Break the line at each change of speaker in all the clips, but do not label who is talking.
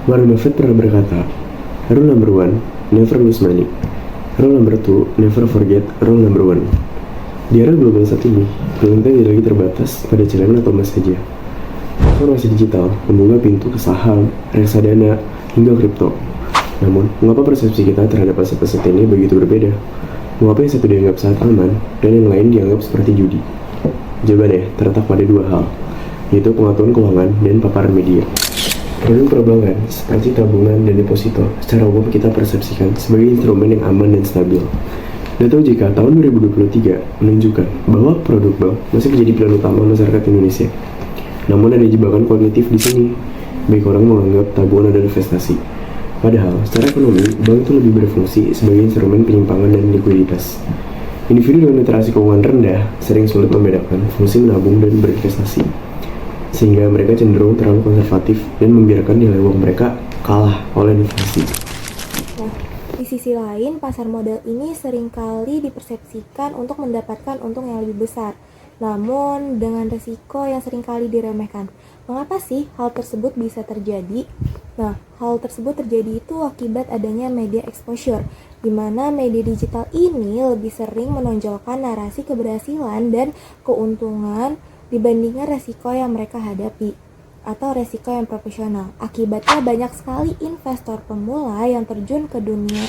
Warren Buffett pernah berkata, "Rule number one, never lose money. Rule number two, never forget rule number one." Di era global saat ini, peluang kita tidak lagi terbatas pada celengan atau emas saja. Informasi digital membuka pintu ke saham, reksadana, hingga kripto. Namun, mengapa persepsi kita terhadap aset-aset ini begitu berbeda? Mengapa yang satu dianggap sangat aman, dan yang lain dianggap seperti judi? Jawabannya terletak pada dua hal, yaitu pengetahuan keuangan dan paparan media. Produk perbankan seperti tabungan dan deposito secara umum kita persepsikan sebagai instrumen yang aman dan stabil. Data OJK tahun 2023 menunjukkan bahwa produk bank masih menjadi pilihan utama masyarakat Indonesia. Namun ada jebakan kognitif di sini. Baik orang menganggap tabungan adalah investasi. Padahal, secara ekonomi, bank itu lebih berfungsi sebagai instrumen penyimpangan dan likuiditas. Individu dengan literasi keuangan rendah sering sulit membedakan fungsi menabung dan berinvestasi, sehingga mereka cenderung terlalu konservatif dan membiarkan nilai uang mereka kalah oleh inflasi.
Nah, di sisi lain, pasar modal ini seringkali dipersepsikan untuk mendapatkan untung yang lebih besar, namun dengan risiko yang seringkali diremehkan. Mengapa sih hal tersebut bisa terjadi? Nah, hal tersebut terjadi itu akibat adanya media exposure, di mana media digital ini lebih sering menonjolkan narasi keberhasilan dan keuntungan dibandingkan resiko yang mereka hadapi atau resiko yang profesional. Akibatnya banyak sekali investor pemula yang terjun ke dunia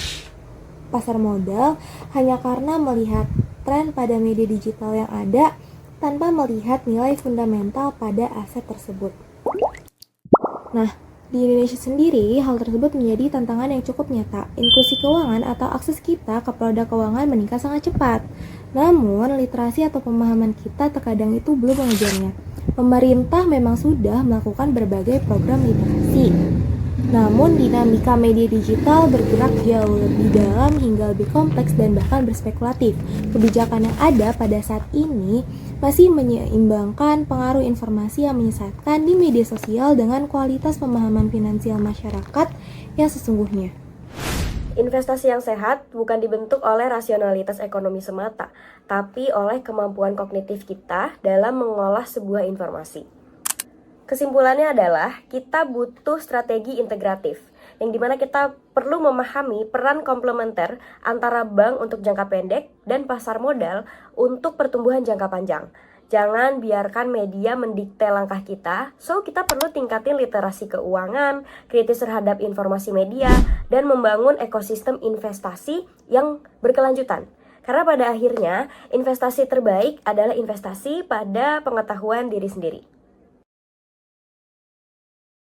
pasar modal hanya karena melihat tren pada media digital yang ada tanpa melihat nilai fundamental pada aset tersebut. Nah, di Indonesia sendiri, hal tersebut menjadi tantangan yang cukup nyata. Inklusi keuangan atau akses kita ke produk keuangan meningkat sangat cepat. Namun, literasi atau pemahaman kita terkadang itu belum mengejarnya. Pemerintah memang sudah melakukan berbagai program literasi. Namun, dinamika media digital bergerak jauh lebih dalam hingga lebih kompleks dan bahkan berspekulatif. Kebijakan yang ada pada saat ini masih menyeimbangkan pengaruh informasi yang menyesatkan di media sosial dengan kualitas pemahaman finansial masyarakat yang sesungguhnya.
Investasi yang sehat bukan dibentuk oleh rasionalitas ekonomi semata, tapi oleh kemampuan kognitif kita dalam mengolah sebuah informasi. Kesimpulannya adalah kita butuh strategi integratif, yang dimana kita perlu memahami peran komplementer antara bank untuk jangka pendek dan pasar modal untuk pertumbuhan jangka panjang. Jangan biarkan media mendikte langkah kita, so kita perlu tingkatin literasi keuangan, kritis terhadap informasi media, dan membangun ekosistem investasi yang berkelanjutan. Karena pada akhirnya, investasi terbaik adalah investasi pada pengetahuan diri sendiri.